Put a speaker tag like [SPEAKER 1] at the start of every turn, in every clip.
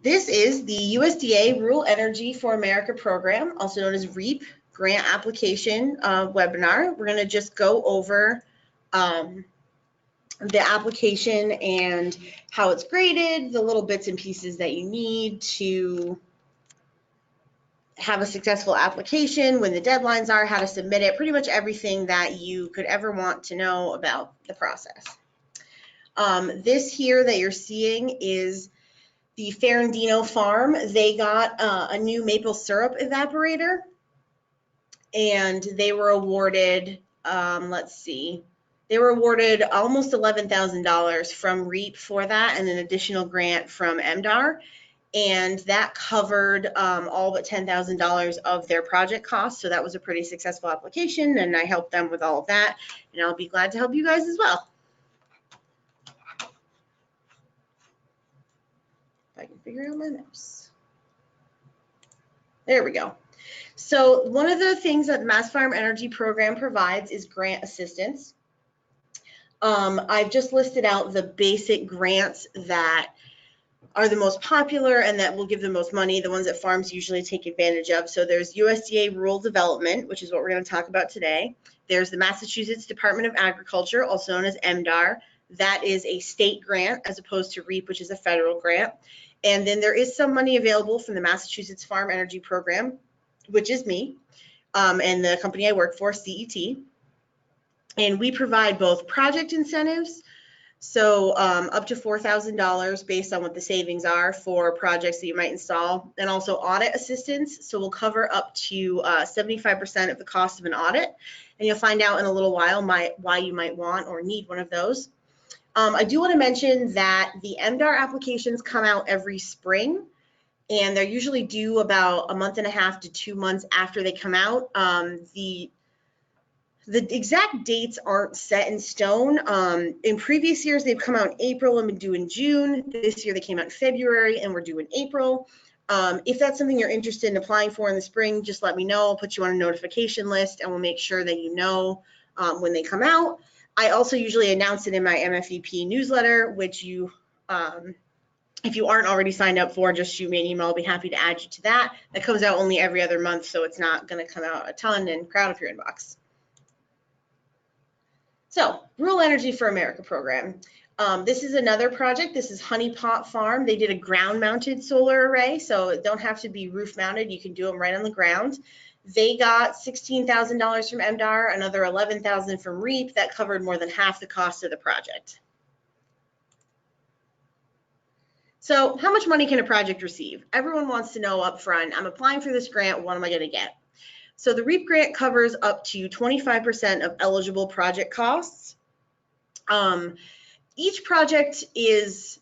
[SPEAKER 1] This is the USDA Rural Energy for America program, also known as REAP grant application webinar. We're going to just go over the application and how it's graded, the little bits and pieces that you need to have a successful application, when the deadlines are, how to submit it, pretty much everything that you could ever want to know about the process. This here that you're seeing is the Ferrandino farm. They got a new maple syrup evaporator, and they were awarded, they were awarded almost $11,000 from REAP for that, and an additional grant from MDAR. And that covered all but $10,000 of their project costs. So that was a pretty successful application, and I helped them with all of that. And I'll be glad to help you guys as well. If I can figure out my mouse. There we go. So one of the things that the Mass Farm Energy Program provides is grant assistance. I've just listed out the basic grants that are the most popular and that will give the most money, the ones that farms usually take advantage of. So there's USDA Rural Development, which is what we're going to talk about today. There's the Massachusetts Department of Agriculture, also known as MDAR. That is a state grant as opposed to REAP, which is a federal grant. And then there is some money available from the Massachusetts Farm Energy Program, which is me, and the company I work for, CET. And we provide both project incentives, so up to $4,000 based on what the savings are for projects that you might install, and also audit assistance. So we'll cover up to 75% of the cost of an audit, and you'll find out in a little while why you might want or need one of those. I do want to mention that the MDAR applications come out every spring, and they're usually due about a month and a half to 2 months after they come out. The exact dates aren't set in stone. In previous years, they've come out in April and been due in June. This year, they came out in February and we're due in April. If that's something you're interested in applying for in the spring, just let me know. I'll put you on a notification list and we'll make sure that you know when they come out. I also usually announce it in my MFEP newsletter, which you, if you aren't already signed up for, just shoot me an email. I'll be happy to add you to that. That comes out only every other month, so it's not going to come out a ton and crowd up your inbox. So, Rural Energy for America program. This is another project. This is Honey Pot Farm. They did a ground-mounted solar array, so it don't have to be roof-mounted. You can do them right on the ground. They got $16,000 from MDAR, another $11,000 from REAP. That covered more than half the cost of the project. So, how much money can a project receive? Everyone wants to know up front, I'm applying for this grant, what am I going to get? So the REAP grant covers up to 25% of eligible project costs. Each project is,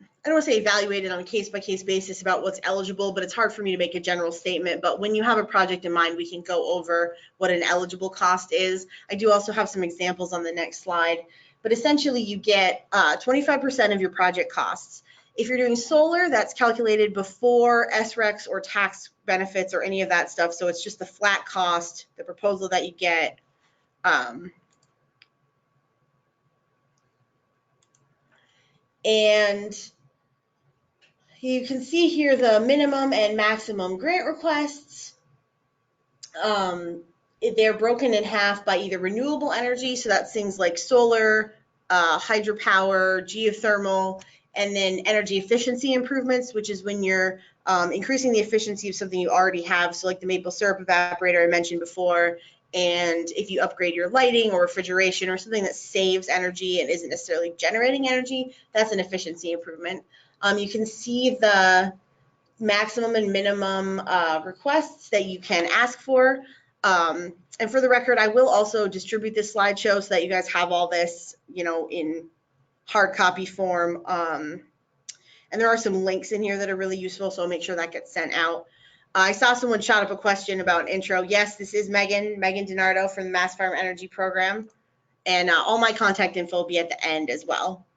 [SPEAKER 1] I don't want to say evaluated on a case-by-case basis about what's eligible, but it's hard for me to make a general statement. But when you have a project in mind, we can go over what an eligible cost is. I do also have some examples on the next slide. But essentially, you get 25% of your project costs. If you're doing solar, that's calculated before SRECs or tax benefits or any of that stuff. So it's just the flat cost, the proposal that you get. And you can see here the minimum and maximum grant requests. They're broken in half by either renewable energy, so that's things like solar, hydropower, geothermal, and then energy efficiency improvements, which is when you're increasing the efficiency of something you already have. So like the maple syrup evaporator I mentioned before, and if you upgrade your lighting or refrigeration or something that saves energy and isn't necessarily generating energy, that's an efficiency improvement. You can see the maximum and minimum requests that you can ask for. And for the record, I will also distribute this slideshow so that you guys have all this, in hard copy form. And there are some links in here that are really useful, so I'll make sure that gets sent out. I saw someone shot up a question about an intro. Yes, this is Megan DiNardo from the Mass Farm Energy Program. And all my contact info will be at the end as well.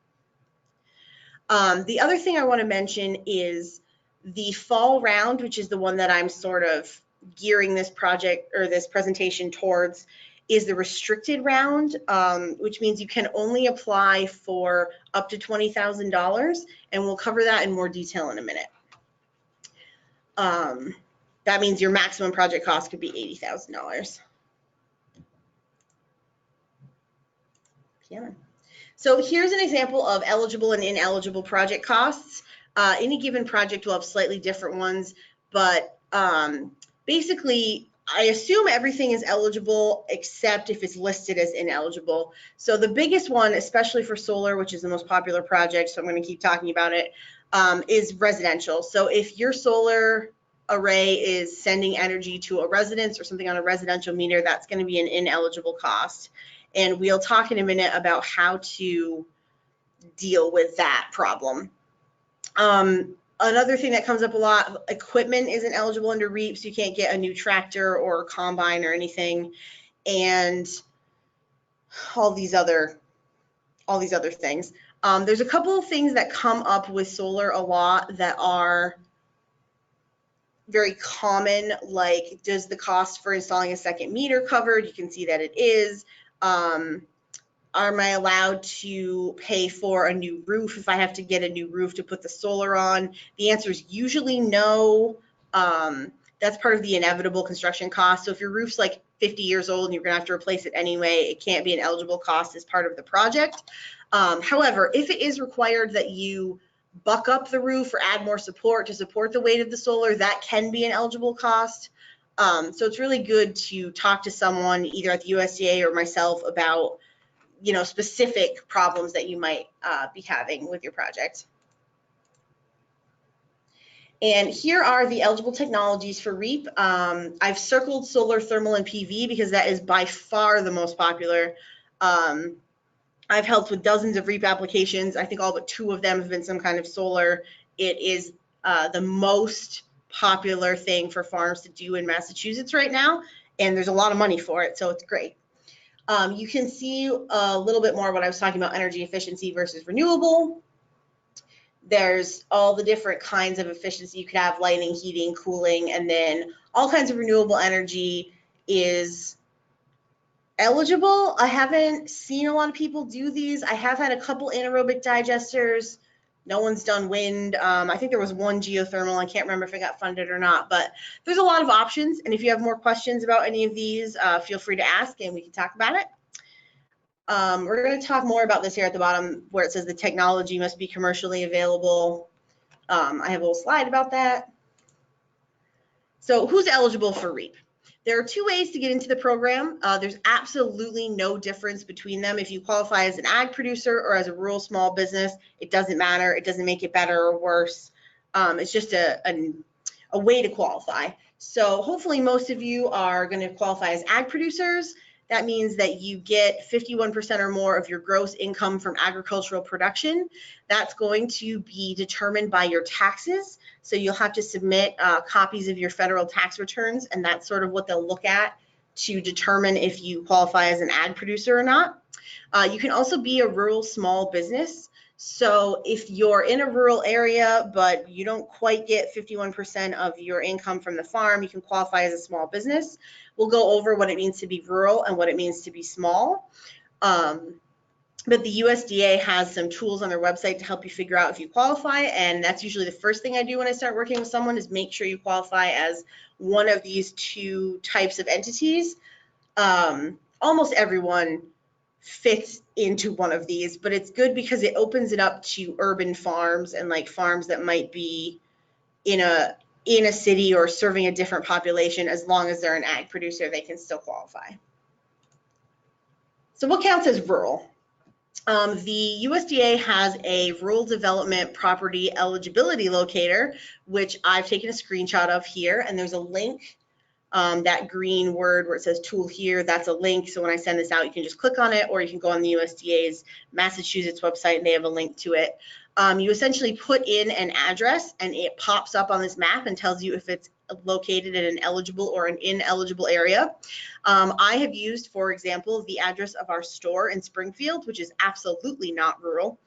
[SPEAKER 1] The other thing I want to mention is the fall round, which is the one that I'm sort of gearing this project or this presentation towards, is the restricted round, which means you can only apply for up to $20,000, and we'll cover that in more detail in a minute. That means your maximum project cost could be $80,000. Yeah. So here's an example of eligible and ineligible project costs. Any given project will have slightly different ones, but basically, I assume everything is eligible except if it's listed as ineligible. So the biggest one, especially for solar, which is the most popular project, so I'm going to keep talking about it, is residential. So if your solar array is sending energy to a residence or something on a residential meter, that's going to be an ineligible cost. And we'll talk in a minute about how to deal with that problem. Another thing that comes up a lot, equipment isn't eligible under REAP, so you can't get a new tractor or combine or anything, and all these other things. There's a couple of things that come up with solar a lot that are very common, like, does the cost for installing a second meter covered? You can see that it is. Am I allowed to pay for a new roof if I have to get a new roof to put the solar on? The answer is usually no. That's part of the inevitable construction cost. So if your roof's like 50 years old and you're going to have to replace it anyway, it can't be an eligible cost as part of the project. However, if it is required that you buck up the roof or add more support to support the weight of the solar, that can be an eligible cost. So it's really good to talk to someone either at the USDA or myself about specific problems that you might be having with your project. And here are the eligible technologies for REAP. I've circled solar, thermal, and PV because that is by far the most popular. I've helped with dozens of REAP applications. I think all but 2 of them have been some kind of solar. It is the most popular thing for farms to do in Massachusetts right now, and there's a lot of money for it, so it's great. You can see a little bit more what I was talking about, energy efficiency versus renewable. There's all the different kinds of efficiency you could have, lighting, heating, cooling, and then all kinds of renewable energy is eligible. I haven't seen a lot of people do these. I have had a couple anaerobic digesters. No one's done wind. I think there was one geothermal. I can't remember if it got funded or not, but there's a lot of options. And if you have more questions about any of these, feel free to ask and we can talk about it. We're going to talk more about this here at the bottom where it says the technology must be commercially available. I have a little slide about that. So who's eligible for REAP? There are 2 ways to get into the program. There's absolutely no difference between them. If you qualify as an ag producer or as a rural small business, it doesn't matter. It doesn't make it better or worse. It's just a way to qualify. So hopefully most of you are going to qualify as ag producers. That means that you get 51% or more of your gross income from agricultural production. That's going to be determined by your taxes. So you'll have to submit copies of your federal tax returns, and that's sort of what they'll look at to determine if you qualify as an ag producer or not. You can also be a rural small business. So if you're in a rural area, but you don't quite get 51% of your income from the farm, you can qualify as a small business. We'll go over what it means to be rural and what it means to be small. But the USDA has some tools on their website to help you figure out if you qualify. And that's usually the first thing I do when I start working with someone is make sure you qualify as one of these 2 types of entities. Almost everyone fits into one of these, but it's good because it opens it up to urban farms and like farms that might be in a city or serving a different population. As long as they're an ag producer, they can still qualify. So what counts as rural? The USDA has a rural development property eligibility locator, which I've taken a screenshot of here, and there's a link. That green word where it says tool here, that's a link. So when I send this out, you can just click on it, or you can go on the USDA's Massachusetts website and they have a link to it. You essentially put in an address and it pops up on this map and tells you if it's located in an eligible or an ineligible area. I have used, for example, the address of our store in Springfield, which is absolutely not rural.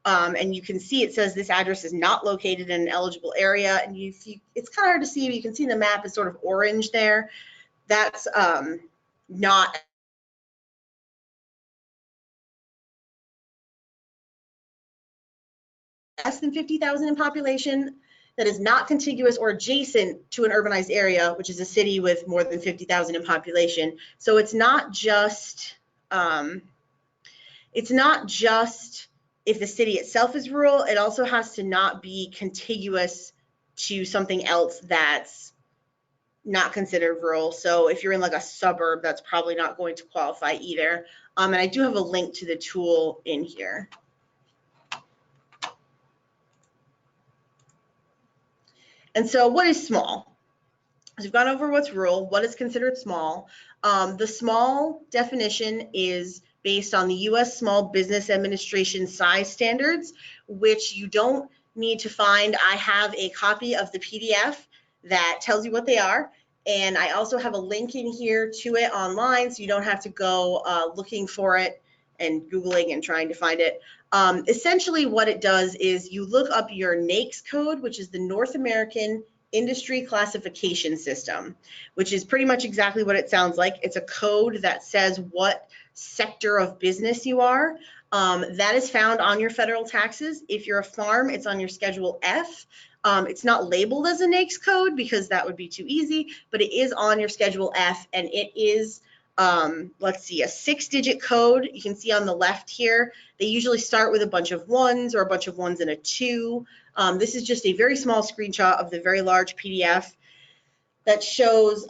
[SPEAKER 1] And you can see it says this address is not located in an eligible area. And it's kind of hard to see, but you can see the map is sort of orange there. That's not less than 50,000 in population, that is not contiguous or adjacent to an urbanized area, which is a city with more than 50,000 in population. So it's not just if the city itself is rural, it also has to not be contiguous to something else that's not considered rural. So if you're in like a suburb, that's probably not going to qualify either. And I do have a link to the tool in here. And so what is small? So we've gone over what's rural, what is considered small. The small definition is based on the U.S. Small Business Administration size standards, which you don't need to find. I have a copy of the PDF that tells you what they are. And I also have a link in here to it online, so you don't have to go looking for it and Googling and trying to find it. Essentially what it does is you look up your NAICS code, which is the North American Industry Classification System, which is pretty much exactly what it sounds like. It's a code that says what sector of business you are. That is found on your federal taxes. If you're a farm, it's on your Schedule F. It's not labeled as a NAICS code because that would be too easy, but it is on your Schedule F, and it is, let's see, a 6-digit code. You can see on the left here, they usually start with a bunch of ones or a bunch of ones and a 2. This is just a very small screenshot of the very large PDF that shows,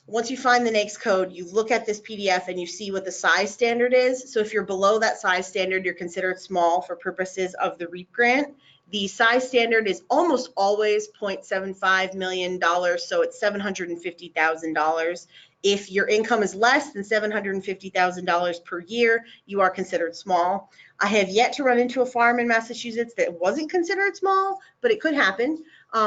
[SPEAKER 1] once you find the NAICS code, you look at this PDF and you see what the size standard is. So if you're below that size standard, you're considered small for purposes of the REAP grant. The size standard is almost always $0.75 million, so it's $750,000. If your income is less than $750,000 per year, you are considered small. I have yet to run into a farm in Massachusetts that wasn't considered small, but it could happen.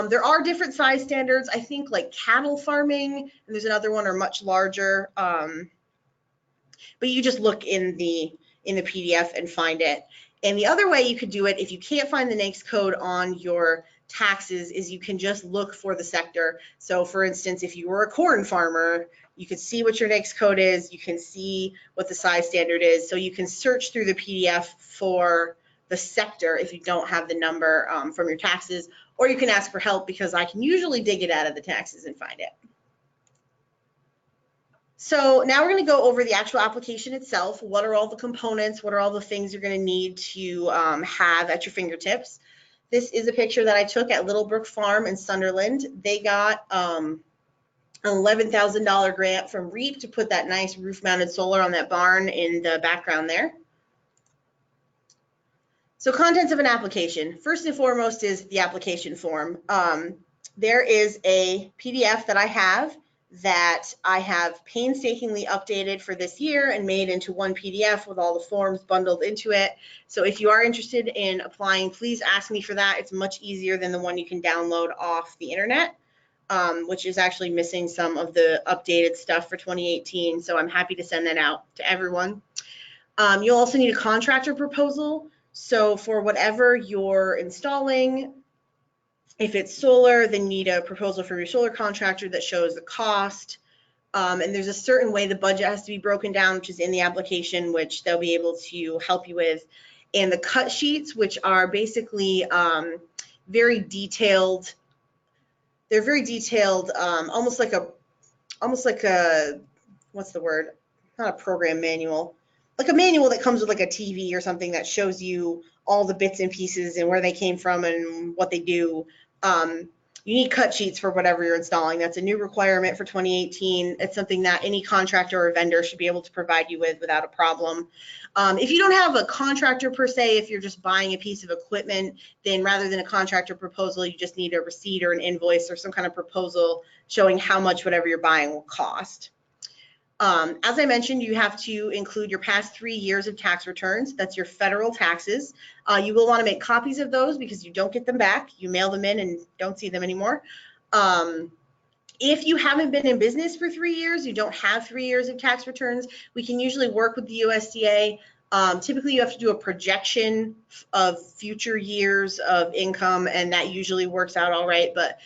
[SPEAKER 1] There are different size standards. I think like cattle farming, and there's another one are much larger. But you just look in the PDF and find it. And the other way you could do it, if you can't find the NAICS code on your taxes, is you can just look for the sector. So for instance, if you were a corn farmer, you could see what your NAICS code is. You can see what the size standard is. So you can search through the PDF for the sector if you don't have the number from your taxes, or you can ask for help because I can usually dig it out of the taxes and find it. So now we're going to go over the actual application itself. What are all the components? What are all the things you're going to need to have at your fingertips? This is a picture that I took at Littlebrook Farm in Sunderland. They got an $11,000 grant from REAP to put that nice roof-mounted solar on that barn in the background there. So contents of an application. First and foremost is the application form. There is a PDF that I have painstakingly updated for this year and made into one PDF with all the forms bundled into it. So if you are interested in applying, please ask me for that. It's much easier than the one you can download off the internet, which is actually missing some of the updated stuff for 2018. So I'm happy to send that out to everyone. You'll also need a contractor proposal. So for whatever you're installing, if it's solar, then you need a proposal from your solar contractor that shows the cost. And there's a certain way the budget has to be broken down, which is in the application, which they'll be able to help you with. And the cut sheets, which are basically very detailed. They're very detailed, almost like a, what's the word? Not a program manual. Like a manual that comes with like a TV or something that shows you all the bits and pieces and where they came from and what they do. You need cut sheets for whatever you're installing. That's a new requirement for 2018. It's something that any contractor or vendor should be able to provide you with without a problem. If you don't have a contractor per se, if you're just buying a piece of equipment, then rather than a contractor proposal, you just need a receipt or an invoice or some kind of proposal showing how much whatever you're buying will cost. As I mentioned, you have to include your past 3 years of tax returns. That's your federal taxes. You will want to make copies of those because you don't get them back. You mail them in and don't see them anymore. If you haven't been in business for 3 years, you don't have 3 years of tax returns, we can usually work with the USDA. Typically, you have to do a projection of future years of income, and that usually works out all right, but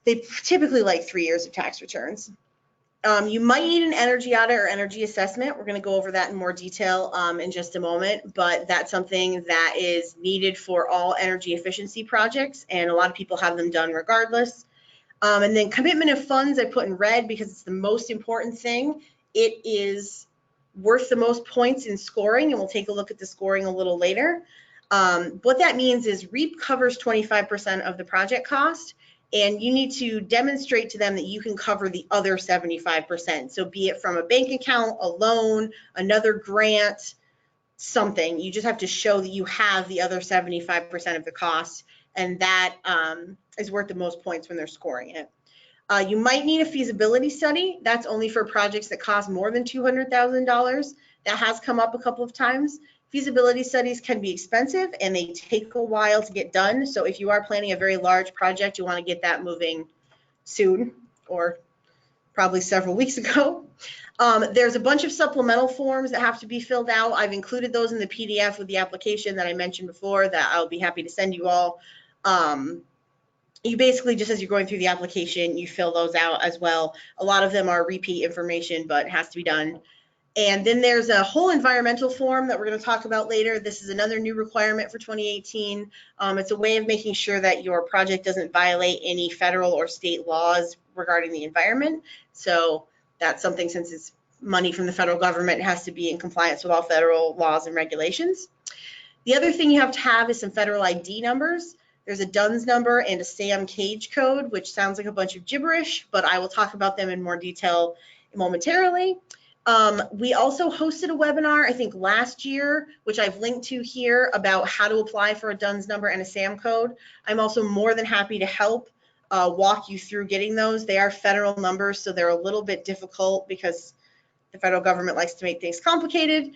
[SPEAKER 1] they typically like 3 years of tax returns. You might need an energy audit or energy assessment. We're going to go over that in more detail in just a moment, but that's something that is needed for all energy efficiency projects, and a lot of people have them done regardless. And then commitment of funds I put in red because it's the most important thing. It is worth the most points in scoring, and we'll take a look at the scoring a little later. What that means is REAP covers 25% of the project cost, and you need to demonstrate to them that you can cover the other 75%. So be it from a bank account, a loan, another grant, something. You just have to show that you have the other 75% of the cost, and that is worth the most points when they're scoring it. You might need a feasibility study. That's only for projects that cost more than $200,000. That has come up a couple of times. Feasibility studies can be expensive and they take a while to get done. So if you are planning a very large project, you want to get that moving soon, or probably several weeks ago. There's a bunch of supplemental forms that have to be filled out. I've included those in the PDF with the application that I mentioned before that I'll be happy to send you all. You basically, just as you're going through the application, you fill those out as well. A lot of them are repeat information, but it has to be done. And then there's a whole environmental form that we're going to talk about later. This is another new requirement for 2018. It's a way of making sure that your project doesn't violate any federal or state laws regarding the environment. So that's something, since it's money from the federal government, it has to be in compliance with all federal laws and regulations. The other thing you have to have is some federal ID numbers. There's a DUNS number and a SAM cage code, which sounds like a bunch of gibberish, but I will talk about them in more detail momentarily. We also hosted a webinar, I think last year, which I've linked to here, about how to apply for a DUNS number and a SAM code. I'm also more than happy to help walk you through getting those. They are federal numbers, so they're a little bit difficult because the federal government likes to make things complicated.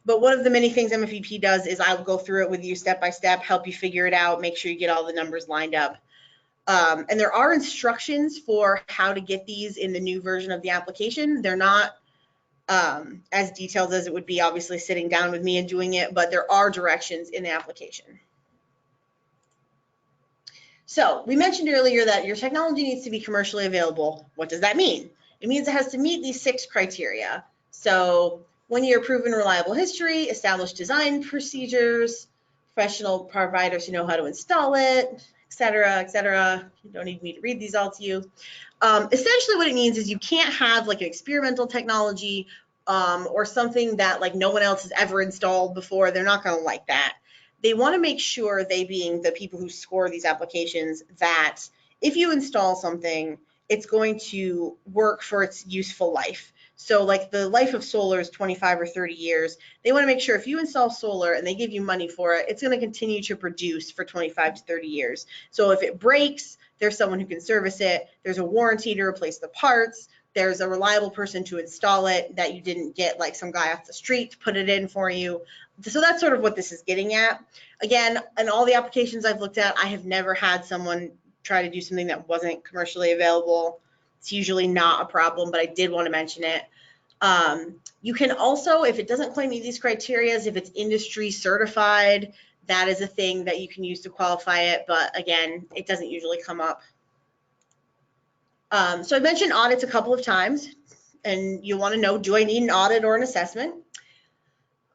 [SPEAKER 1] But one of the many things MFEP does is I will go through it with you step by step, help you figure it out, make sure you get all the numbers lined up. And there are instructions for how to get these in the new version of the application. They're not as detailed as it would be, obviously, sitting down with me and doing it, but there are directions in the application. So we mentioned earlier that your technology needs to be commercially available. What does that mean? It means it has to meet these 6 criteria. So 1-year proven reliable history, established design procedures, professional providers who know how to install it, et cetera. You don't need me to read these all to you. Essentially what it means is you can't have like an experimental technology or something that like no one else has ever installed before. They're not going to like that. They want to make sure, they being the people who score these applications, that if you install something, it's going to work for its useful life. So like the life of solar is 25 or 30 years. They want to make sure if you install solar and they give you money for it, it's going to continue to produce for 25 to 30 years. So if it breaks, there's someone who can service it. There's a warranty to replace the parts. There's a reliable person to install it, that you didn't get like some guy off the street to put it in for you. So that's sort of what this is getting at. Again, in all the applications I've looked at, I have never had someone try to do something that wasn't commercially available. It's usually not a problem, but I did want to mention it. You can also, if it doesn't quite meet these criteria, if it's industry certified, that is a thing that you can use to qualify it. But again, it doesn't usually come up. So I mentioned audits a couple of times, and you want to know, do I need an audit or an assessment?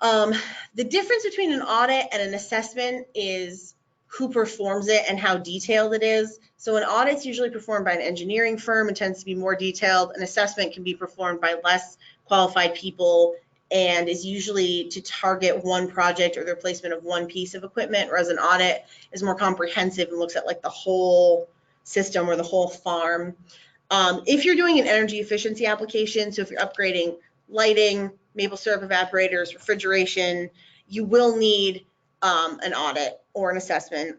[SPEAKER 1] The difference between an audit and an assessment is who performs it and how detailed it is. So an audit's usually performed by an engineering firm and tends to be more detailed. An assessment can be performed by less qualified people and is usually to target one project or the replacement of one piece of equipment, whereas an audit is more comprehensive and looks at like the whole system or the whole farm. If you're doing an energy efficiency application, so if you're upgrading lighting, maple syrup evaporators, refrigeration, you will need an audit or an assessment,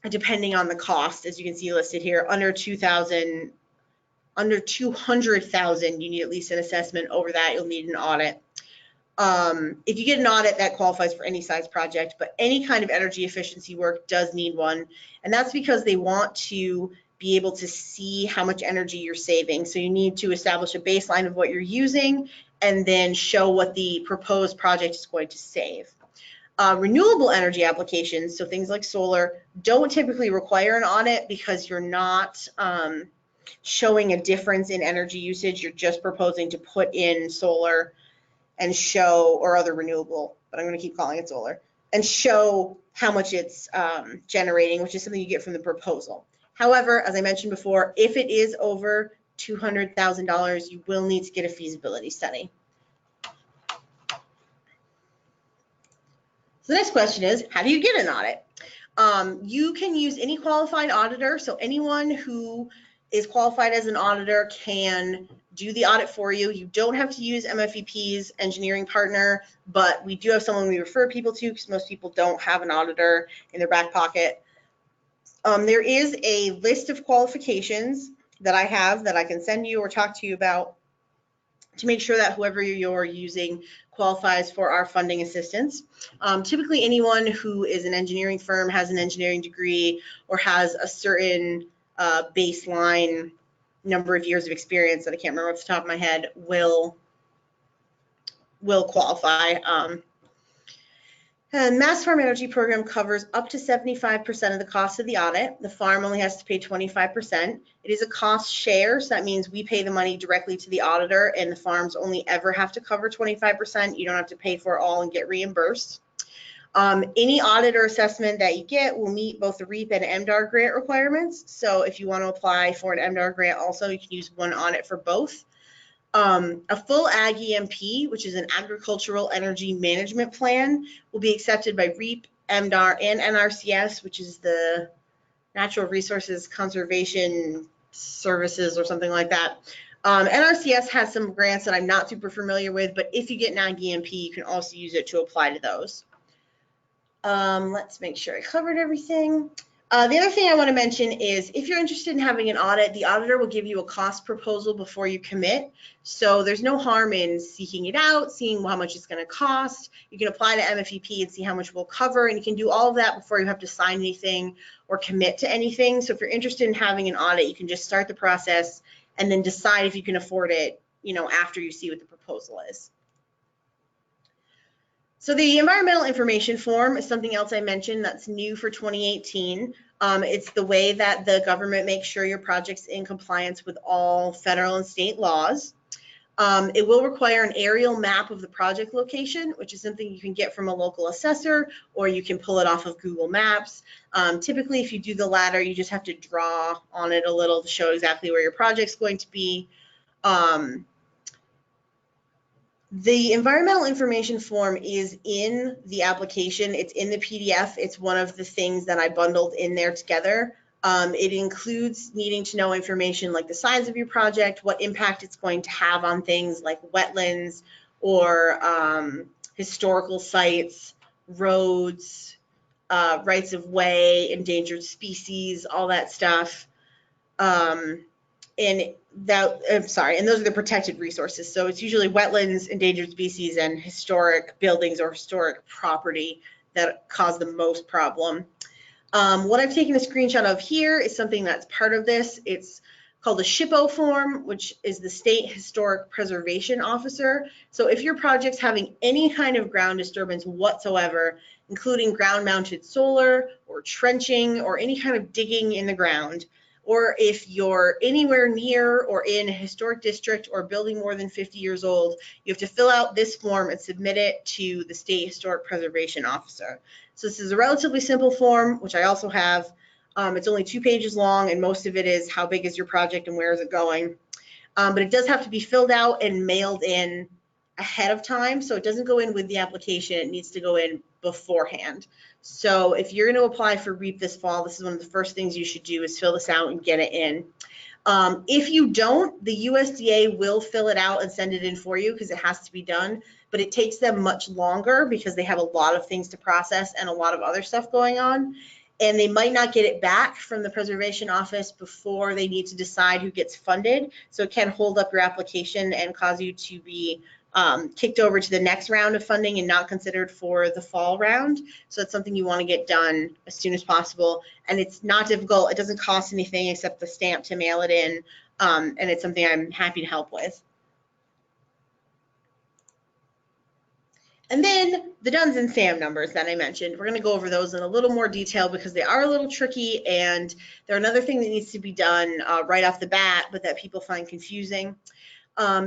[SPEAKER 1] depending on the cost. As you can see listed here, under 200,000, you need at least an assessment. Over that, you'll need an audit. If you get an audit, that qualifies for any size project, but any kind of energy efficiency work does need one, and that's because they want to be able to see how much energy you're saving. So you need to establish a baseline of what you're using and then show what the proposed project is going to save. Renewable energy applications, so things like solar, don't typically require an audit because you're not showing a difference in energy usage. You're just proposing to put in solar and show, or other renewable, but I'm going to keep calling it solar, and show how much it's generating, which is something you get from the proposal. However, as I mentioned before, if it is over $200,000, you will need to get a feasibility study. So the next question is, how do you get an audit? You can use any qualified auditor, so anyone who is qualified as an auditor can do the audit for you. You don't have to use MFEP's engineering partner, but we do have someone we refer people to because most people don't have an auditor in their back pocket. There is a list of qualifications that I have that I can send you or talk to you about to make sure that whoever you're using qualifies for our funding assistance. Typically, anyone who is an engineering firm, has an engineering degree, or has a certain baseline number of years of experience that I can't remember off the top of my head will qualify. And Mass Farm Energy Program covers up to 75% of the cost of the audit. The farm only has to pay 25%. It is a cost share, so that means we pay the money directly to the auditor, and the farms only ever have to cover 25%. You don't have to pay for it all and get reimbursed. Any audit or assessment that you get will meet both the REAP and MDAR grant requirements. So if you want to apply for an MDAR grant also, you can use one audit for both. A full Ag EMP, which is an agricultural energy management plan, will be accepted by REAP, MDAR, and NRCS, which is the Natural Resources Conservation Services or something like that. NRCS has some grants that I'm not super familiar with, but if you get an Ag EMP, you can also use it to apply to those. Let's make sure I covered everything. The other thing I want to mention is if you're interested in having an audit, the auditor will give you a cost proposal before you commit. So there's no harm in seeking it out, seeing how much it's going to cost. You can apply to MFEP and see how much we'll cover, and you can do all of that before you have to sign anything or commit to anything. So if you're interested in having an audit, you can just start the process and then decide if you can afford it, after you see what the proposal is. So the environmental information form is something else I mentioned that's new for 2018. It's the way that the government makes sure your project's in compliance with all federal and state laws. It will require an aerial map of the project location, which is something you can get from a local assessor, or you can pull it off of Google Maps. Typically, if you do the latter, you just have to draw on it a little to show exactly where your project's going to be. The environmental information form is in the application. It's in the PDF. It's one of the things that I bundled in there together. It includes needing to know information like the size of your project, what impact it's going to have on things like wetlands or historical sites, roads, rights of way, endangered species, all that stuff. And those are the protected resources. So it's usually wetlands, endangered species, and historic buildings or historic property that cause the most problem. What I've taken a screenshot of here is something that's part of this. It's called the SHPO form, which is the State Historic Preservation Officer. So if your project's having any kind of ground disturbance whatsoever, including ground-mounted solar or trenching or any kind of digging in the ground, or if you're anywhere near or in a historic district or building more than 50 years old, you have to fill out this form and submit it to the State Historic Preservation Officer. So this is a relatively simple form, which I also have. It's only 2 pages long, and most of it is how big is your project and where is it going. But it does have to be filled out and mailed in ahead of time, so it doesn't go in with the application. It needs to go in beforehand. So if you're going to apply for REAP this fall, this is one of the first things you should do is fill this out and get it in. If you don't, the USDA will fill it out and send it in for you because it has to be done, but it takes them much longer because they have a lot of things to process and a lot of other stuff going on. And they might not get it back from the preservation office before they need to decide who gets funded. So it can hold up your application and cause you to be kicked over to the next round of funding and not considered for the fall round. So it's something you want to get done as soon as possible. And it's not difficult. It doesn't cost anything except the stamp to mail it in. And it's something I'm happy to help with. And then the DUNS and SAM numbers that I mentioned, we're going to go over those in a little more detail because they are a little tricky, and they're another thing that needs to be done right off the bat, but that people find confusing.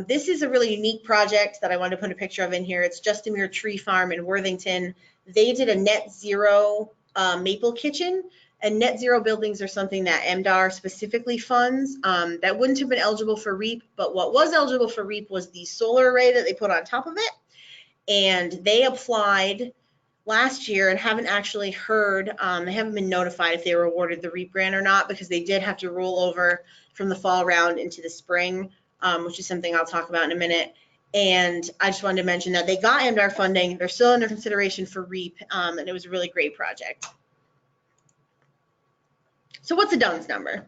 [SPEAKER 1] This is a really unique project that I wanted to put a picture of in here. It's Just a Mere Tree Farm in Worthington. They did a net zero maple kitchen, and net zero buildings are something that MDAR specifically funds. That wouldn't have been eligible for REAP, but what was eligible for REAP was the solar array that they put on top of it. And they applied last year and haven't actually heard, they haven't been notified if they were awarded the REAP grant or not, because they did have to roll over from the fall round into the spring, which is something I'll talk about in a minute. And I just wanted to mention that they got MDAR funding. They're still under consideration for REAP, and it was a really great project. So what's a DUNS number?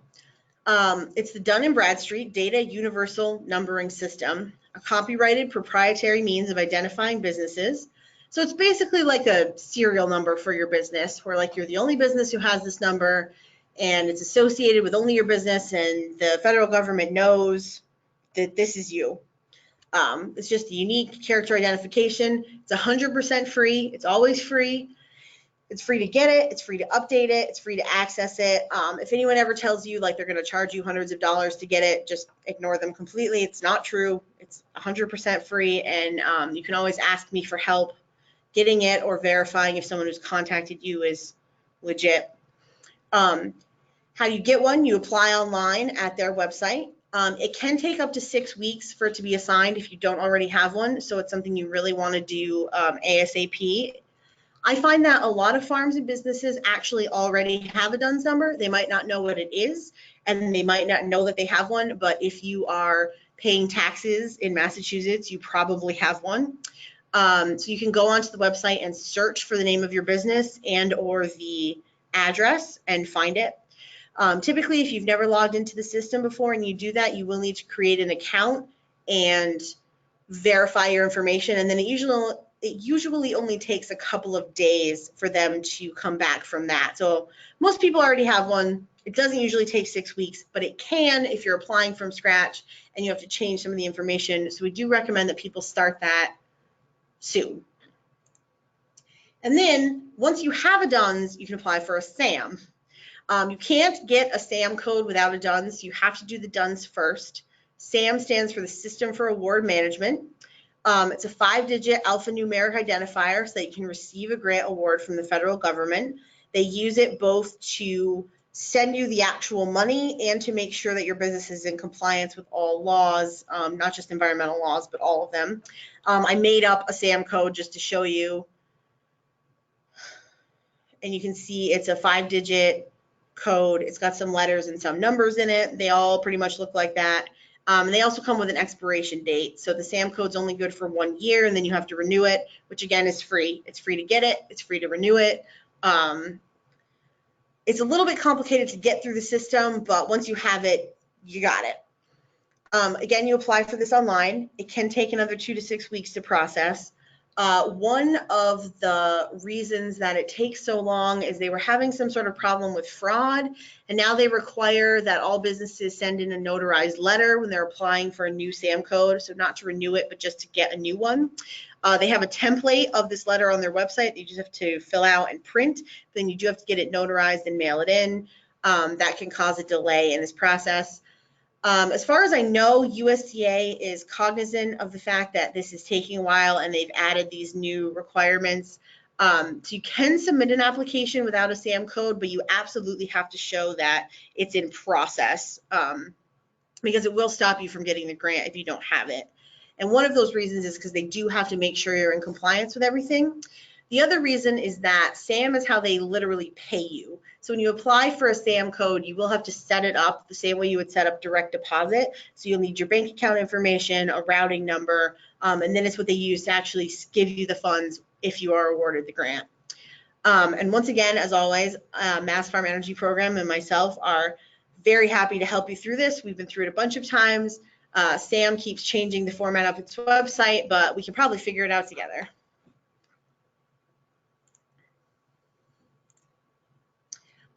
[SPEAKER 1] It's the Dun & Bradstreet Data Universal Numbering System, a copyrighted proprietary means of identifying businesses. So it's basically like a serial number for your business, where like you're the only business who has this number, and it's associated with only your business, and the federal government knows that this is you. It's just a unique character identification. It's 100% free. It's always free. It's free to get it. It's free to update it. It's free to access it. If anyone ever tells you like they're going to charge you hundreds of dollars to get it, just ignore them completely. It's not true. It's 100% free, and you can always ask me for help getting it or verifying if someone who's contacted you is legit. How you get one, you apply online at their website. It can take up to 6 weeks for it to be assigned if you don't already have one, so it's something you really want to do ASAP. I find that a lot of farms and businesses actually already have a DUNS number. They might not know what it is, and they might not know that they have one, but if you are paying taxes in Massachusetts, you probably have one. So you can go onto the website and search for the name of your business and or the address and find it. Typically, if you've never logged into the system before and you do that, you will need to create an account and verify your information, and then it usually only takes a couple of days for them to come back from that. So most people already have one. It doesn't usually take 6 weeks, but it can if you're applying from scratch and you have to change some of the information. So we do recommend that people start that soon. And then once you have a DUNS, you can apply for a SAM. You can't get a SAM code without a DUNS. You have to do the DUNS first. SAM stands for the System for Award Management. It's a 5-digit alphanumeric identifier so that you can receive a grant award from the federal government. They use it both to send you the actual money and to make sure that your business is in compliance with all laws, not just environmental laws, but all of them. I made up a SAM code just to show you. And you can see it's a 5-digit code. It's got some letters and some numbers in it. They all pretty much look like that. And they also come with an expiration date. So the SAM code's only good for 1 year, and then you have to renew it, which again is free. It's free to get it. It's free to renew it. It's a little bit complicated to get through the system, but once you have it, you got it. Again, you apply for this online. It can take another 2 to 6 weeks to process. One of the reasons that it takes so long is they were having some sort of problem with fraud, and now they require that all businesses send in a notarized letter when they're applying for a new SAM code, so not to renew it, but just to get a new one. They have a template of this letter on their website that you just have to fill out and print, then you do have to get it notarized and mail it in. That can cause a delay in this process. As far as I know, USDA is cognizant of the fact that this is taking a while and they've added these new requirements. So you can submit an application without a SAM code, but you absolutely have to show that it's in process because it will stop you from getting the grant if you don't have it. And one of those reasons is because they do have to make sure you're in compliance with everything. The other reason is that SAM is how they literally pay you. So when you apply for a SAM code, you will have to set it up the same way you would set up direct deposit. So you'll need your bank account information, a routing number, and then it's what they use to actually give you the funds if you are awarded the grant. And once again, as always, Mass Farm Energy Program and myself are very happy to help you through this. We've been through it a bunch of times. SAM keeps changing the format of its website, but we can probably figure it out together.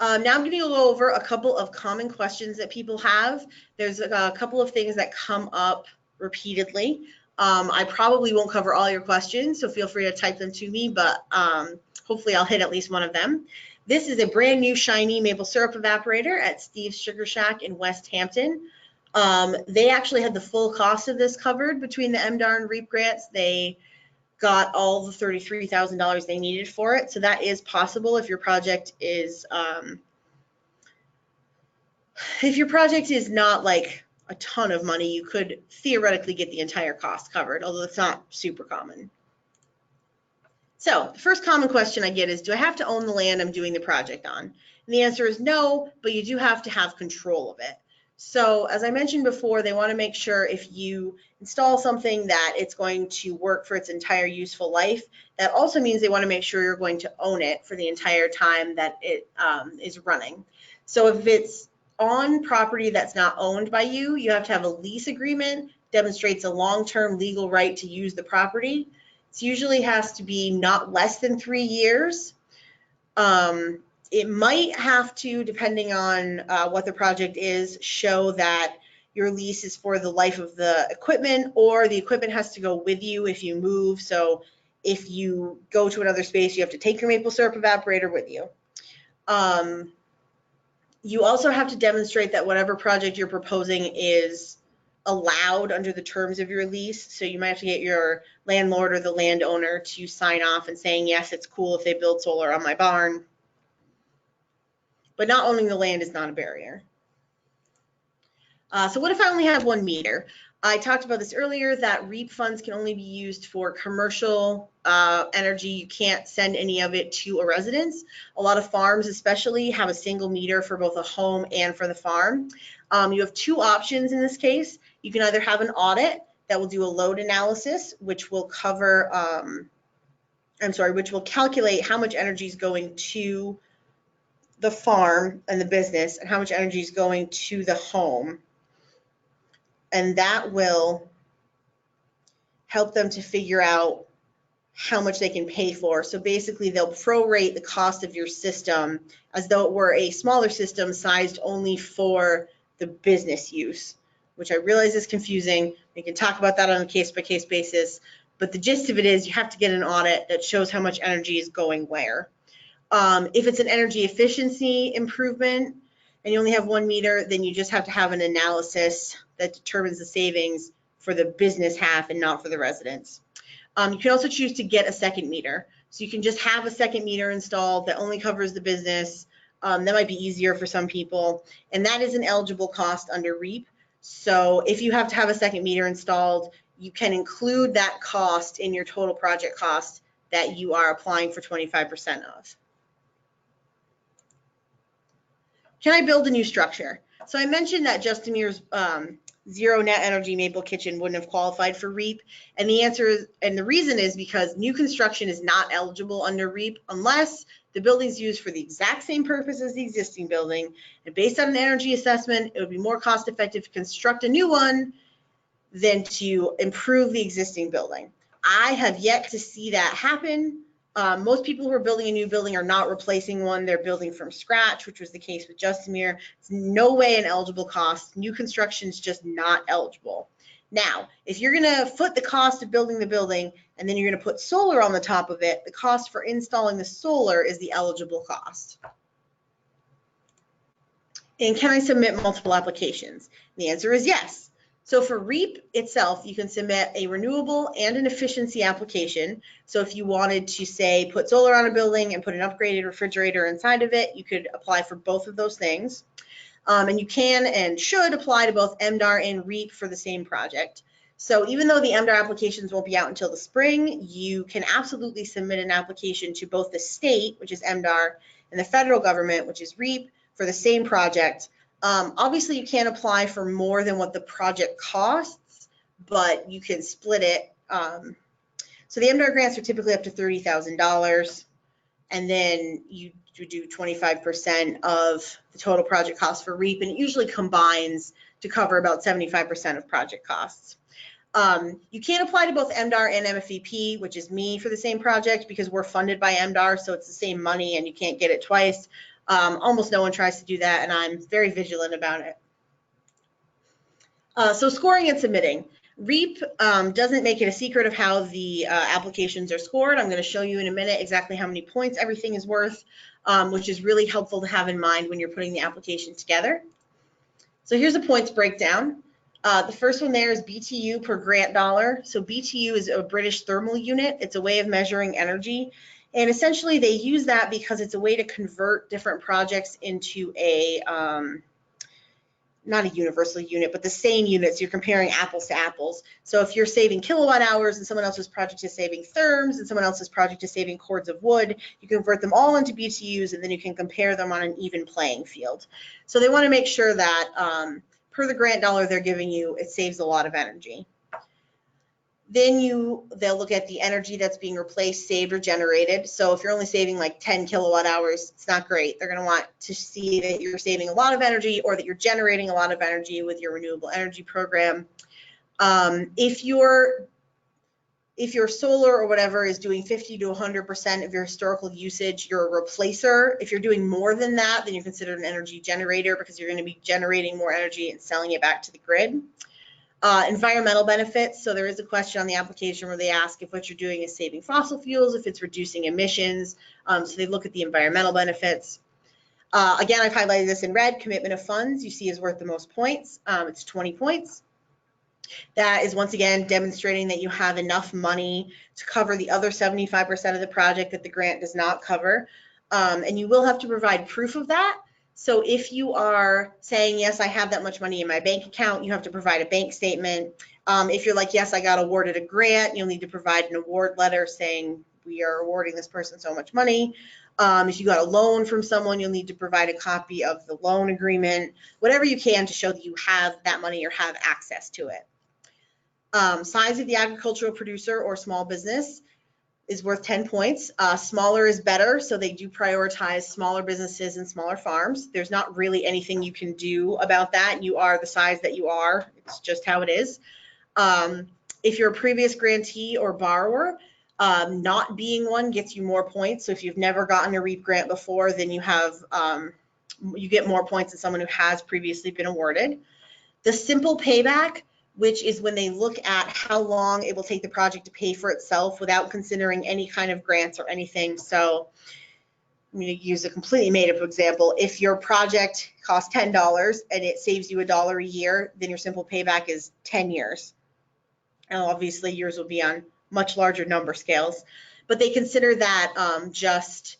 [SPEAKER 1] Now I'm going to go over a couple of common questions that people have. There's a couple of things that come up repeatedly. I probably won't cover all your questions, so feel free to type them to me, but hopefully I'll hit at least one of them. This is a brand new shiny maple syrup evaporator at Steve's Sugar Shack in West Hampton. They actually had the full cost of this covered between the MDAR and REAP grants. They got all the $33,000 they needed for it, so that is possible if your project is not like a ton of money. You could theoretically get the entire cost covered, although it's not super common. So the first common question I get is, do I have to own the land I'm doing the project on? And the answer is no, but you do have to have control of it. So as I mentioned before, they want to make sure if you install something that it's going to work for its entire useful life. That also means they want to make sure you're going to own it for the entire time that it is running. So if it's on property that's not owned by you, you have to have a lease agreement, demonstrates a long-term legal right to use the property. It usually has to be not less than 3 years. It might have to, depending on what the project is, show that your lease is for the life of the equipment, or the equipment has to go with you if you move. So if you go to another space, you have to take your maple syrup evaporator with you. You also have to demonstrate that whatever project you're proposing is allowed under the terms of your lease. So you might have to get your landlord or the landowner to sign off and saying, yes, it's cool if they build solar on my barn. But not owning the land is not a barrier. So what if I only have 1 meter? I talked about this earlier, that REAP funds can only be used for commercial energy. You can't send any of it to a residence. A lot of farms especially have a single meter for both a home and for the farm. You have 2 options in this case. You can either have an audit that will do a load analysis, which will cover, which will calculate how much energy is going to the farm and the business and how much energy is going to the home. And that will help them to figure out how much they can pay for. So basically they'll prorate the cost of your system as though it were a smaller system sized only for the business use, which I realize is confusing. We can talk about that on a case-by-case basis, but the gist of it is you have to get an audit that shows how much energy is going where. If it's an energy efficiency improvement and you only have 1 meter, then you just have to have an analysis that determines the savings for the business half and not for the residents. You can also choose to get a second meter. So you can just have a second meter installed that only covers the business. That might be easier for some people. And that is an eligible cost under REAP. So if you have to have a second meter installed, you can include that cost in your total project cost that you are applying for 25% of. Can I build a new structure? So I mentioned that Justamir's zero net energy maple kitchen wouldn't have qualified for REAP, and the answer is, and the reason is because new construction is not eligible under REAP unless the building's used for the exact same purpose as the existing building, and based on an energy assessment, it would be more cost effective to construct a new one than to improve the existing building. I have yet to see that happen. Most people who are building a new building are not replacing one. They're building from scratch, which was the case with Justamir. It's no way an eligible cost. New construction is just not eligible. Now, if you're going to foot the cost of building the building and then you're going to put solar on the top of it, the cost for installing the solar is the eligible cost. And can I submit multiple applications? The answer is yes. So for REAP itself, you can submit a renewable and an efficiency application. So if you wanted to, say, put solar on a building and put an upgraded refrigerator inside of it, you could apply for both of those things. And you can and should apply to both MDAR and REAP for the same project. So even though the MDAR applications won't be out until the spring, you can absolutely submit an application to both the state, which is MDAR, and the federal government, which is REAP, for the same project. Obviously, you can't apply for more than what the project costs, but you can split it. So the MDAR grants are typically up to $30,000, and then you do 25% of the total project cost for REAP, and it usually combines to cover about 75% of project costs. You can't apply to both MDAR and MFEP, which is me, for the same project because we're funded by MDAR, so it's the same money and you can't get it twice. Almost no one tries to do that, and I'm very vigilant about it. So scoring and submitting. REAP doesn't make it a secret of how the applications are scored. I'm going to show you in a minute exactly how many points everything is worth, which is really helpful to have in mind when you're putting the application together. So here's a points breakdown. The first one there is BTU per grant dollar. So BTU is a British thermal unit. It's a way of measuring energy. And essentially they use that because it's a way to convert different projects into a, not a universal unit, but the same units. You're comparing apples to apples. So if you're saving kilowatt hours and someone else's project is saving therms and someone else's project is saving cords of wood, you convert them all into BTUs and then you can compare them on an even playing field. So they want to make sure that per the grant dollar they're giving you, it saves a lot of energy. Then they'll look at the energy that's being replaced, saved, or generated. So if you're only saving like 10 kilowatt hours, it's not great.'re going to want to see that you're saving a lot of energy or that you're generating a lot of energy with your renewable energy program. If your solar or whatever is doing 50 to 100% of your historical usage, you're a replacer. If you're doing more than that, then you're considered an energy generator because you're going to be generating more energy and selling it back to the grid. Environmental benefits. So there is a question on the application where they ask if what you're doing is saving fossil fuels, if it's reducing emissions. So they look at the environmental benefits. Again, I've highlighted this in red. Commitment of funds you see is worth the most points. It's 20 points. That is once again demonstrating that you have enough money to cover the other 75% of the project that the grant does not cover. And you will have to provide proof of that. So if you are saying, yes, I have that much money in my bank account, you have to provide a bank statement. If you're like, yes, I got awarded a grant, you'll need to provide an award letter saying we are awarding this person so much money. If you got a loan from someone, you'll need to provide a copy of the loan agreement, whatever you can to show that you have that money or have access to it. Size of the agricultural producer or small business is worth 10 points. Smaller is better, so they do prioritize smaller businesses and smaller farms. There's not really anything you can do about that. You are the size that you are. It's just how it is. If you're a previous grantee or borrower, not being one gets you more points. So if you've never gotten a REAP grant before, then you get more points than someone who has previously been awarded. The simple payback, which is when they look at how long it will take the project to pay for itself without considering any kind of grants or anything. So I'm going to use a completely made up example. If your project costs $10 and it saves you $1 a year, then your simple payback is 10 years. And obviously yours will be on much larger number scales, but they consider that just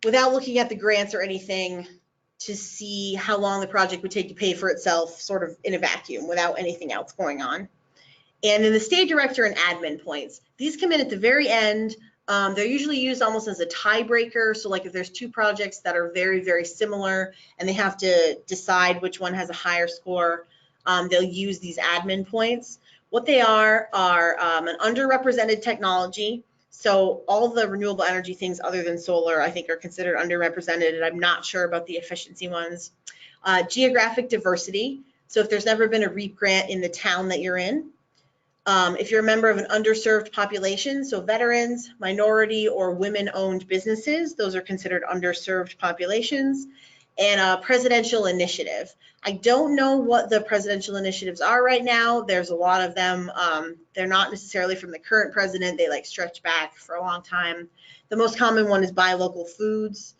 [SPEAKER 1] without looking at the grants or anything, to see how long the project would take to pay for itself sort of in a vacuum without anything else going on. And then the state director and admin points. These come in at the very end. They're usually used almost as a tiebreaker. So like if there's two projects that are very, very similar and they have to decide which one has a higher score, they'll use these admin points. What they are an underrepresented technology. So all the renewable energy things other than solar, I think, are considered underrepresented, and I'm not sure about the efficiency ones. Geographic diversity. So if there's never been a REAP grant in the town that you're in. If you're a member of an underserved population, so veterans, minority, or women-owned businesses, those are considered underserved populations. And presidential initiative. I don't know what the presidential initiatives are right now. There's a lot of them. They're not necessarily from the current president. They like stretch back for a long time. The most common one is buy local foods.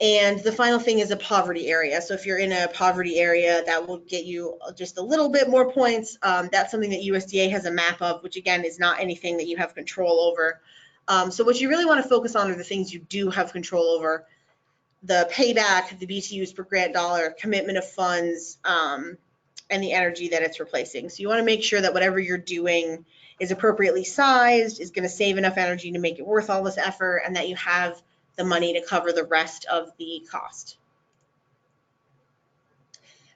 [SPEAKER 1] And the final thing is a poverty area. So if you're in a poverty area, that will get you just a little bit more points. That's something that USDA has a map of, which again is not anything that you have control over. So what you really want to focus on are the things you do have control over. The payback, the BTUs per grant dollar, commitment of funds, and the energy that it's replacing. So you want to make sure that whatever you're doing is appropriately sized, is going to save enough energy to make it worth all this effort, and that you have the money to cover the rest of the cost.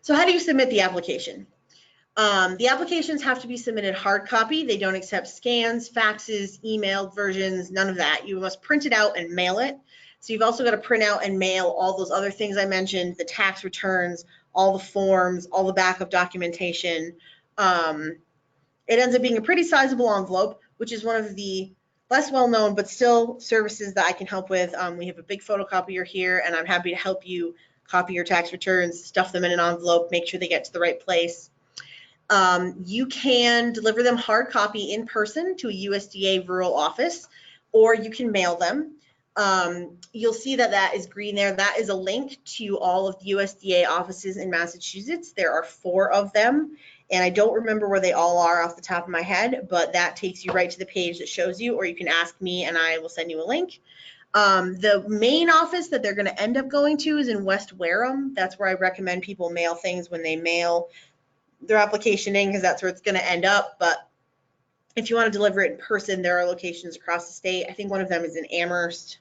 [SPEAKER 1] So how do you submit the application? The applications have to be submitted hard copy. They don't accept scans, faxes, emailed versions, none of that. You must print it out and mail it. So you've also got to print out and mail all those other things I mentioned, the tax returns, all the forms, all the backup documentation. It ends up being a pretty sizable envelope, which is one of the less well-known but still services that I can help with. We have a big photocopier here, and I'm happy to help you copy your tax returns, stuff them in an envelope, make sure they get to the right place. You can deliver them hard copy in person to a USDA rural office, or you can mail them. You'll see that that is green there. That is a link to all of the USDA offices in Massachusetts. There are 4 of them, and I don't remember where they all are off the top of my head, but that takes you right to the page that shows you, or you can ask me and I will send you a link. The main office that they're going to end up going to is in West Wareham. That's where I recommend people mail things when they mail their application in, because that's where it's going to end up. But if you want to deliver it in person, there are locations across the state. I think one of them is in Amherst.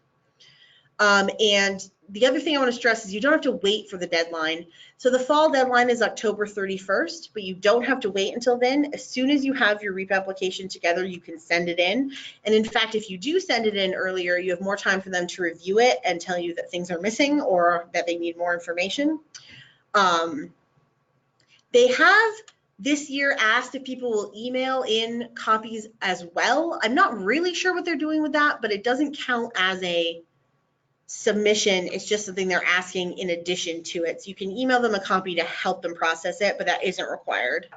[SPEAKER 1] And the other thing I want to stress is you don't have to wait for the deadline. So the fall deadline is October 31st, but you don't have to wait until then. As soon as you have your REAP application together, you can send it in. And in fact, if you do send it in earlier, you have more time for them to review it and tell you that things are missing or that they need more information. They have this year asked if people will email in copies as well. I'm not really sure what they're doing with that, but it doesn't count as a submission. It's just something they're asking in addition to it. So you can email them a copy to help them process it, but that isn't required.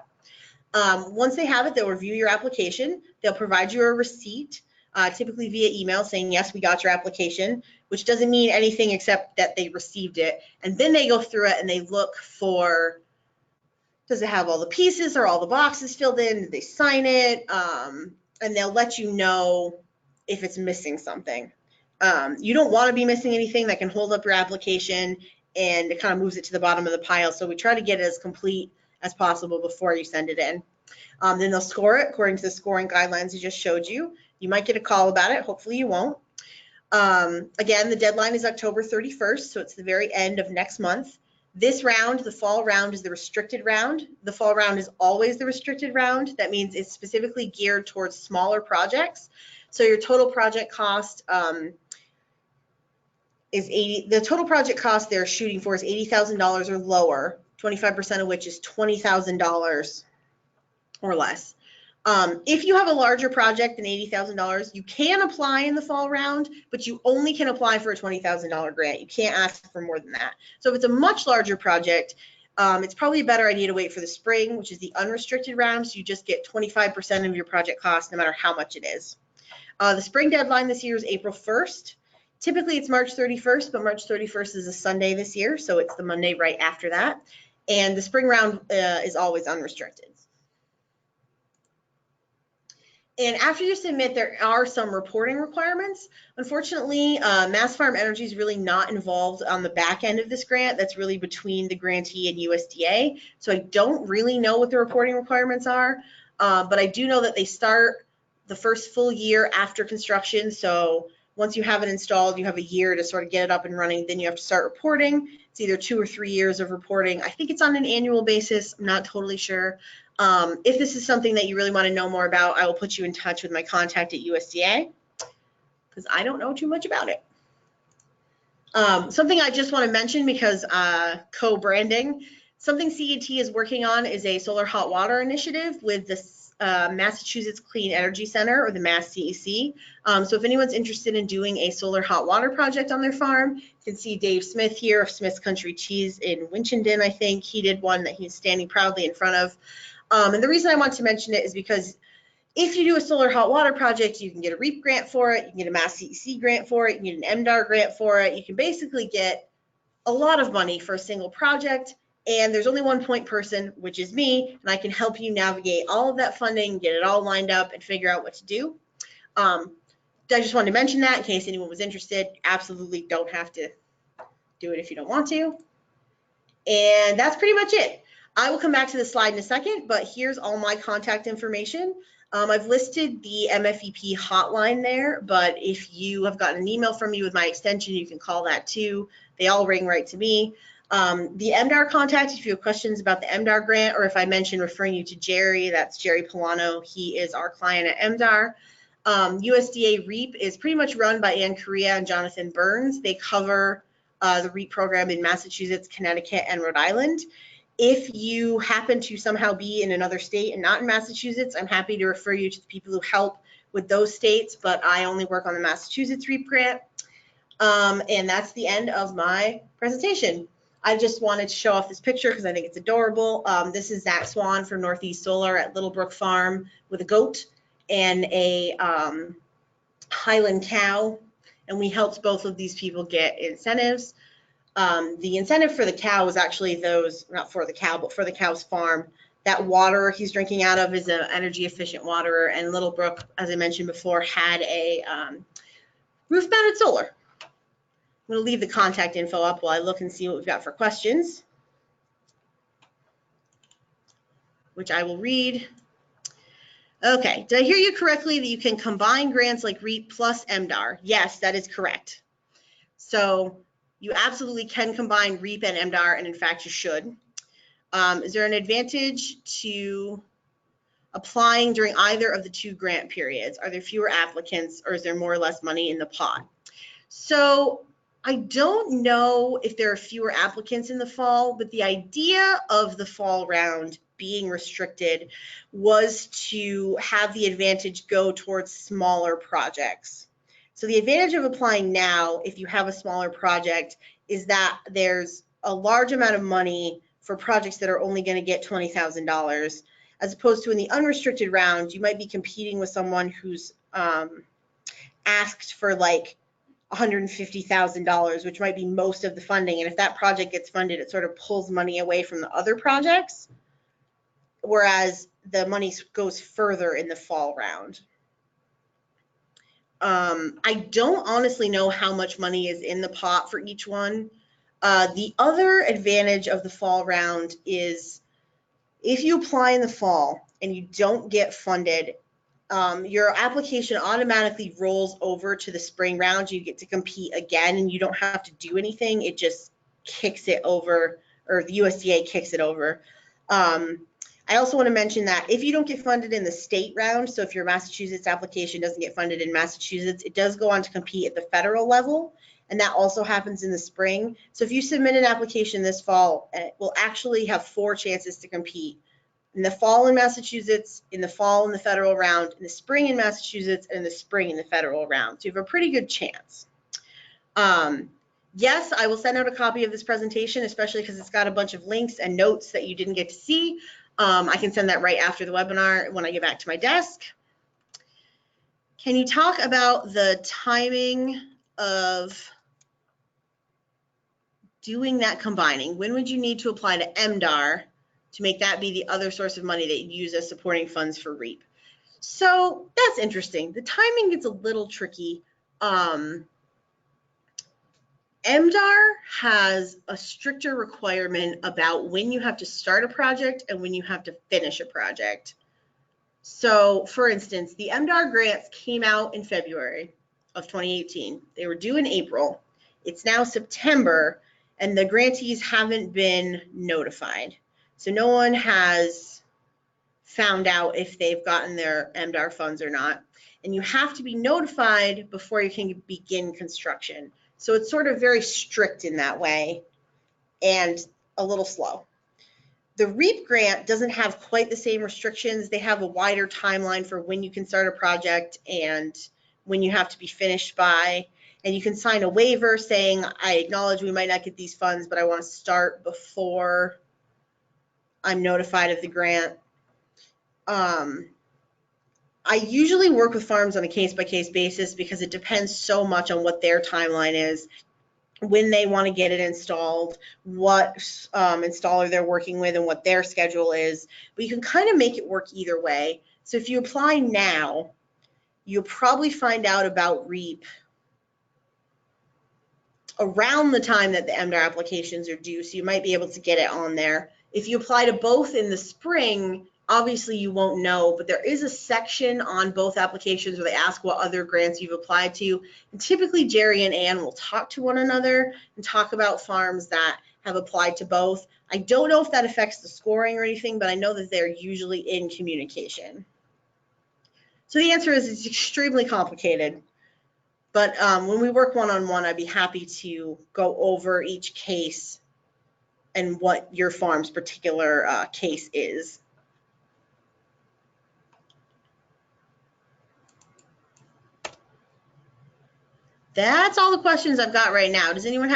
[SPEAKER 1] Once they have it, they'll review your application. They'll provide you a receipt, typically via email, saying, yes, we got your application, which doesn't mean anything except that they received it. And then they go through it and they look for, does it have all the pieces or all the boxes filled in? Did they sign it? And they'll let you know if it's missing something. You don't want to be missing anything that can hold up your application, and it kind of moves it to the bottom of the pile. So we try to get it as complete as possible before you send it in. Then they'll score it according to the scoring guidelines I just showed you. You might get a call about it. Hopefully you won't. Again, the deadline is October 31st, so it's the very end of next month. This round, the fall round, is the restricted round. The fall round is always the restricted round. That means it's specifically geared towards smaller projects. So your total project cost is the total project cost they're shooting for is $80,000 or lower, 25% of which is $20,000 or less. If you have a larger project than $80,000, you can apply in the fall round, but you only can apply for a $20,000 grant. You can't ask for more than that. So if it's a much larger project, it's probably a better idea to wait for the spring, which is the unrestricted round. So you just get 25% of your project cost, no matter how much it is. The spring deadline this year is April 1st. Typically it's March 31st, but March 31st is a Sunday this year, so it's the Monday right after that. And the spring round is always unrestricted. And after you submit, there are some reporting requirements. Unfortunately, Mass Farm Energy is really not involved on the back end of this grant. That's really between the grantee and USDA. So I don't really know what the reporting requirements are, but I do know that they start the first full year after construction. So once you have it installed, you have a year to sort of get it up and running. Then you have to start reporting. It's either 2 or 3 years of reporting. I think it's on an annual basis. I'm not totally sure. If this is something that you really want to know more about, I will put you in touch with my contact at USDA, because I don't know too much about it. Something I just want to mention, because co-branding, something CET is working on is a solar hot water initiative with the Massachusetts Clean Energy Center, or the Mass CEC. So if anyone's interested in doing a solar hot water project on their farm, you can see Dave Smith here of Smith's Country Cheese in Winchendon. I think he did one that he's standing proudly in front of. And the reason I want to mention it is because if you do a solar hot water project, you can get a REAP grant for it, you can get a Mass CEC grant for it, you can get an MDAR grant for it. You can basically get a lot of money for a single project, and there's only one point person, which is me, and I can help you navigate all of that funding, get it all lined up, and figure out what to do. I just wanted to mention that in case anyone was interested. Absolutely don't have to do it if you don't want to. And that's pretty much it. I will come back to the slide in a second, but here's all my contact information. I've listed the MFEP hotline there, but if you have gotten an email from me with my extension, you can call that too. They all ring right to me. The MDAR contact, if you have questions about the MDAR grant, or if I mention referring you to Jerry, that's Jerry Polano. He is our client at MDAR. USDA REAP is pretty much run by Ann Correa and Jonathan Burns. They cover the REAP program in Massachusetts, Connecticut, and Rhode Island. If you happen to somehow be in another state and not in Massachusetts, I'm happy to refer you to the people who help with those states, but I only work on the Massachusetts REAP grant. And that's the end of my presentation. I just wanted to show off this picture because I think it's adorable. This is Zach Swan from Northeast Solar at Littlebrook Farm with a goat and a Highland cow, and we helped both of these people get incentives. The incentive for the cow was actually those, not for the cow, but for the cow's farm. That water he's drinking out of is an energy efficient water, and Littlebrook, as I mentioned before, had a roof mounted solar. I'm going to leave the contact info up while I look and see what we've got for questions, which I will read. Okay, did I hear you correctly that you can combine grants like REAP plus MDAR? Yes, that is correct. So you absolutely can combine REAP and MDAR, and in fact you should. Is there an advantage to applying during either of the two grant periods? Are there fewer applicants, or is there more or less money in the pot? So I don't know if there are fewer applicants in the fall, but the idea of the fall round being restricted was to have the advantage go towards smaller projects. So the advantage of applying now, if you have a smaller project, is that there's a large amount of money for projects that are only going to get $20,000, as opposed to in the unrestricted round, you might be competing with someone who's asked for like $150,000, which might be most of the funding. And if that project gets funded, it sort of pulls money away from the other projects, whereas the money goes further in the fall round. I don't honestly know how much money is in the pot for each one. The other advantage of the fall round is if you apply in the fall and you don't get funded, your application automatically rolls over to the spring round. You get to compete again, and you don't have to do anything. It just kicks it over, or the USDA kicks it over. I also want to mention that if you don't get funded in the state round, so if your Massachusetts application doesn't get funded in Massachusetts, it does go on to compete at the federal level, and that also happens in the spring. So if you submit an application this fall, it will actually have 4 chances to compete. In the fall in Massachusetts, in the fall in the federal round, in the spring in Massachusetts, and in the spring in the federal round. So you have a pretty good chance. Yes, I will send out a copy of this presentation, especially because it's got a bunch of links and notes that you didn't get to see. I can send that right after the webinar when I get back to my desk. Can you talk about the timing of doing that combining? When would you need to apply to MDAR to make that be the other source of money that you use as supporting funds for REAP? So that's interesting. The timing gets a little tricky. MDAR has a stricter requirement about when you have to start a project and when you have to finish a project. So for instance, the MDAR grants came out in February of 2018. They were due in April. It's now September, and the grantees haven't been notified. So no one has found out if they've gotten their MDAR funds or not. And you have to be notified before you can begin construction. So it's sort of very strict in that way and a little slow. The REAP grant doesn't have quite the same restrictions. They have a wider timeline for when you can start a project and when you have to be finished by. And you can sign a waiver saying, I acknowledge we might not get these funds, but I want to start before I'm notified of the grant. I usually work with farms on a case-by-case basis because it depends so much on what their timeline is, when they want to get it installed, what installer they're working with, and what their schedule is. But you can kind of make it work either way. So if you apply now, you'll probably find out about REAP around the time that the MDAR applications are due, so you might be able to get it on there. If you apply to both in the spring, obviously you won't know, but there is a section on both applications where they ask what other grants you've applied to. And typically Jerry and Ann will talk to one another and talk about farms that have applied to both. I don't know if that affects the scoring or anything, but I know that they're usually in communication. So the answer is it's extremely complicated. But when we work one-on-one, I'd be happy to go over each case and what your farm's particular case is. That's all the questions I've got right now. Does anyone have